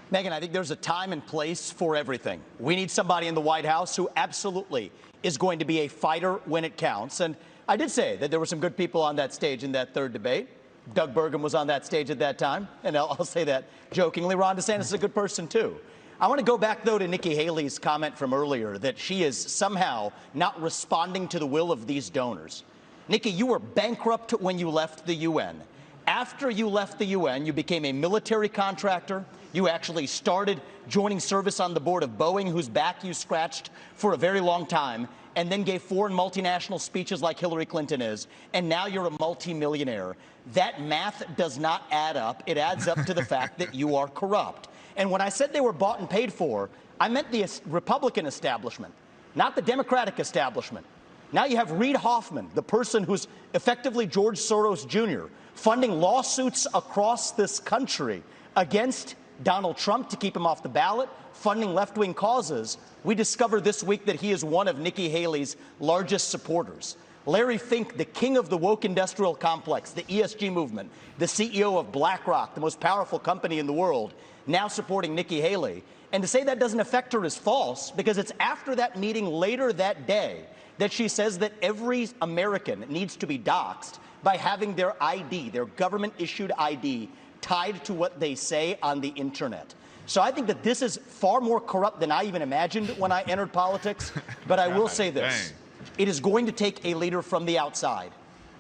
Megan, I think there's a time and place for everything. We need somebody in the White House who absolutely is going to be a fighter when it counts. And I did say that there were some good people on that stage in that third debate. Doug Burgum was on that stage at that time, and I'll say that jokingly. Ron DeSantis is a good person, too. I want to go back, though, to Nikki Haley's comment from earlier that she is somehow not responding to the will of these donors. Nikki, you were bankrupt when you left the UN. After you left the UN, you became a military contractor. You actually started joining service on the board of Boeing, whose back you scratched for a very long time, and then gave foreign multinational speeches like Hillary Clinton is, and now you're a multimillionaire. That math does not add up. It adds up to the fact that you are corrupt. And when I said they were bought and paid for, I meant the Republican establishment, not the Democratic establishment. Now you have Reid Hoffman, the person who's effectively George Soros Jr., funding lawsuits across this country against Donald Trump to keep him off the ballot, funding left-wing causes. We discovered this week that he is one of Nikki Haley's largest supporters. Larry Fink, the king of the woke industrial complex, the ESG movement, the CEO of BlackRock, the most powerful company in the world, now supporting Nikki Haley. And to say that doesn't affect her is false, because it's after that meeting later that day that she says that every American needs to be doxxed by having their ID, their government-issued ID, tied to what they say on the internet. So I think that this is far more corrupt than I even imagined when I entered politics. But I will say this. It is going to take a leader from the outside,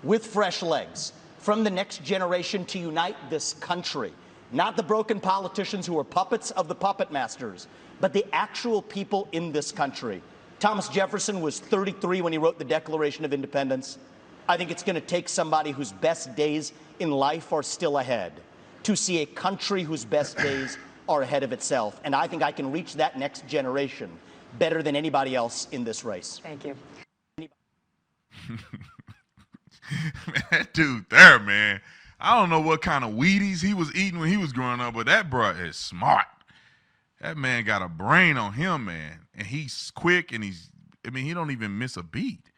with fresh legs, from the next generation to unite this country. Not the broken politicians who are puppets of the puppet masters, but the actual people in this country. Thomas Jefferson was 33 when he wrote the Declaration of Independence. I think it's going to take somebody whose best days in life are still ahead to see a country whose best days are ahead of itself. And I think I can reach that next generation better than anybody else in this race. Thank you. That dude there, man. I don't know what kind of Wheaties he was eating when he was growing up, but that bro is smart. That man got a brain on him, man. And he's quick, and he don't even miss a beat.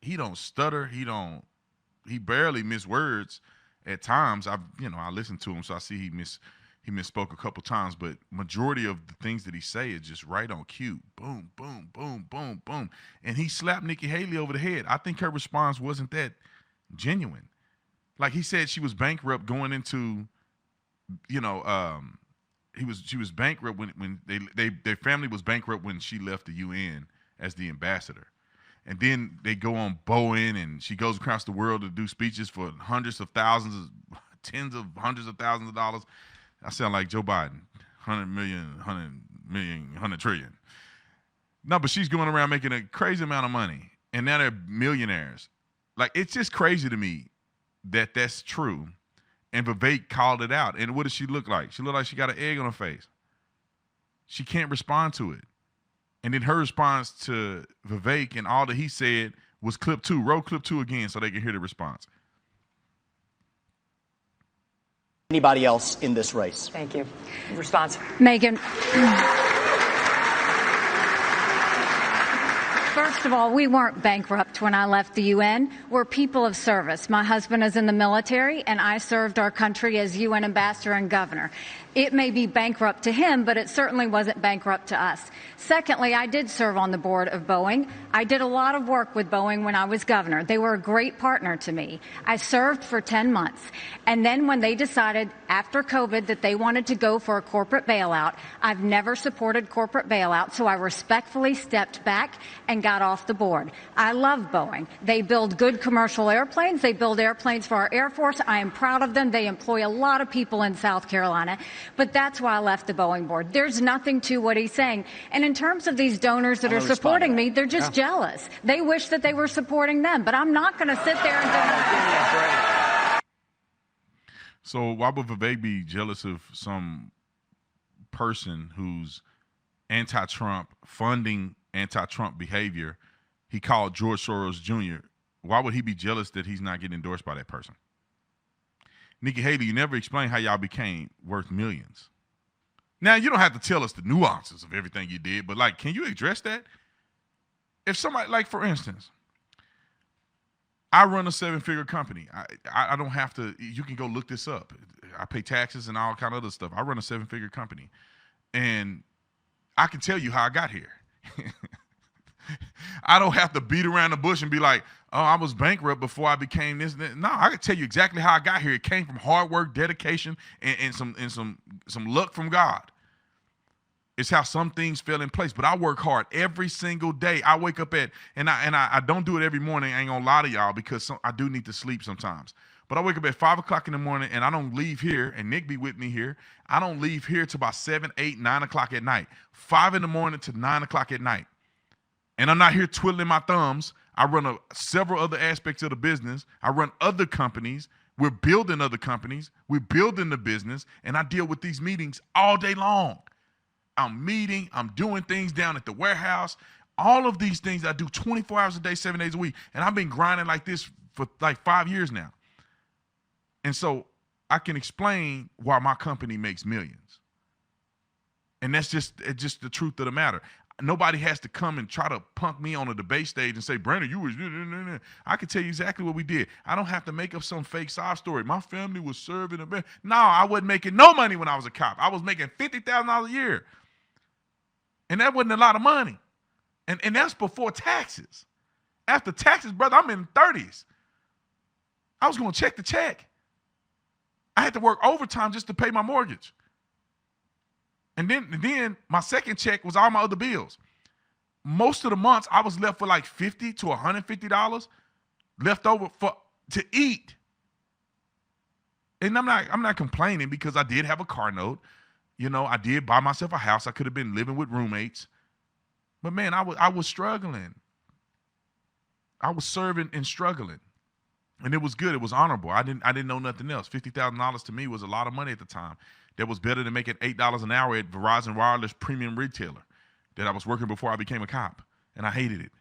He don't stutter. He barely miss words at times. I listen to him, so I see he misspoke a couple times, but majority of the things that he say is just right on cue. Boom, boom, boom, boom, boom. And he slapped Nikki Haley over the head. I think her response wasn't that genuine. Like he said, she was bankrupt going into, she was bankrupt when their family was bankrupt when she left the UN as the ambassador. And then they go on Boeing, and she goes across the world to do speeches for hundreds of thousands, tens of hundreds of thousands of dollars. I sound like Joe Biden, 100 million, 100 trillion. No, but she's going around making a crazy amount of money, and now they're millionaires. Like, it's just crazy to me that that's true. And Vivek called it out. And what does she look like? She looked like she got an egg on her face. She can't respond to it. And then her response to Vivek and all that he said was clip 2. Roll clip 2 again so they can hear the response. Anybody else in this race? Thank you. Response. Megan. First of all, we weren't bankrupt when I left the UN. We're people of service. My husband is in the military, and I served our country as UN ambassador and governor. It may be bankrupt to him, but it certainly wasn't bankrupt to us. Secondly, I did serve on the board of Boeing. I did a lot of work with Boeing when I was governor. They were a great partner to me. I served for 10 months. And then when they decided after COVID that they wanted to go for a corporate bailout, I've never supported corporate bailout, so I respectfully stepped back and got off the board. I love Boeing. They build good commercial airplanes. They build airplanes for our Air Force. I am proud of them. They employ a lot of people in South Carolina. But that's why I left the Boeing board. There's nothing to what he's saying. And in terms of these donors that are supporting me, they're just jealous. They wish that they were supporting them. But I'm not going to sit there and deny. So why would Vivek be jealous of some person who's anti-Trump, funding anti-Trump behavior? He called George Soros Jr. Why would he be jealous that he's not getting endorsed by that person? Nikki Haley, you never explained how y'all became worth millions. Now, you don't have to tell us the nuances of everything you did, but, like, can you address that? If somebody, like, for instance, I run a 7-figure company. I don't have to. You can go look this up. I pay taxes and all kind of other stuff. I run a 7-figure company, and I can tell you how I got here. I don't have to beat around the bush and be like, oh, I was bankrupt before I became this. No, I can tell you exactly how I got here. It came from hard work, dedication, and some luck from God. It's how some things fell in place. But I work hard every single day. I wake up and I don't do it every morning. I ain't gonna lie to y'all, because I do need to sleep sometimes. But I wake up at 5 o'clock in the morning, and I don't leave here, and Nick be with me here. I don't leave here till about 7, 8, 9 o'clock at night. 5 in the morning to 9 o'clock at night. And I'm not here twiddling my thumbs. I run several other aspects of the business. I run other companies. We're building other companies. We're building the business, and I deal with these meetings all day long. I'm meeting. I'm doing things down at the warehouse. All of these things I do 24 hours a day, 7 days a week. And I've been grinding like this for like 5 years now. And so I can explain why my company makes millions. And that's just the truth of the matter. Nobody has to come and try to punk me on a debate stage and say, Brandon, you was. I can tell you exactly what we did. I don't have to make up some fake sob story. My family was serving a bed. No, I wasn't making no money when I was a cop. I was making $50,000 a year. And that wasn't a lot of money. And that's before taxes. After taxes, brother, I'm in the 30s. I was going to check the check. I had to work overtime just to pay my mortgage. And then my second check was all my other bills. Most of the months, I was left with like $50 to $150 left over to eat. And I'm not complaining, because I did have a car note. You know, I did buy myself a house. I could have been living with roommates. But man, I was struggling. I was serving and struggling. And it was good. It was honorable. I didn't know nothing else. $50,000 to me was a lot of money at the time. That was better than making $8 an hour at Verizon Wireless Premium Retailer that I was working before I became a cop. And I hated it.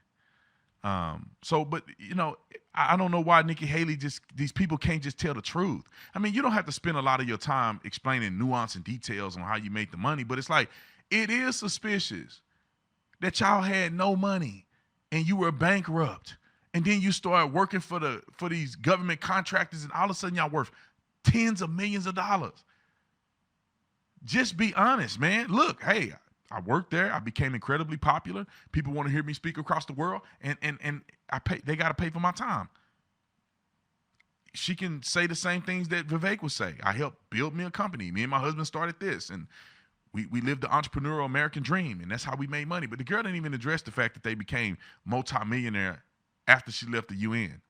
But you know, I don't know why Nikki Haley these people can't just tell the truth. I mean, you don't have to spend a lot of your time explaining nuance and details on how you make the money, but it's like, it is suspicious that y'all had no money and you were bankrupt. And then you start working for these government contractors, and all of a sudden y'all worth tens of millions of dollars. Just be honest, man. Look, hey, I worked there. I became incredibly popular. People want to hear me speak across the world, and they got to pay for my time. She can say the same things that Vivek would say. I helped build me a company. Me and my husband started this, and we lived the entrepreneurial American dream, and that's how we made money. But the girl didn't even address the fact that they became multimillionaire after she left the UN.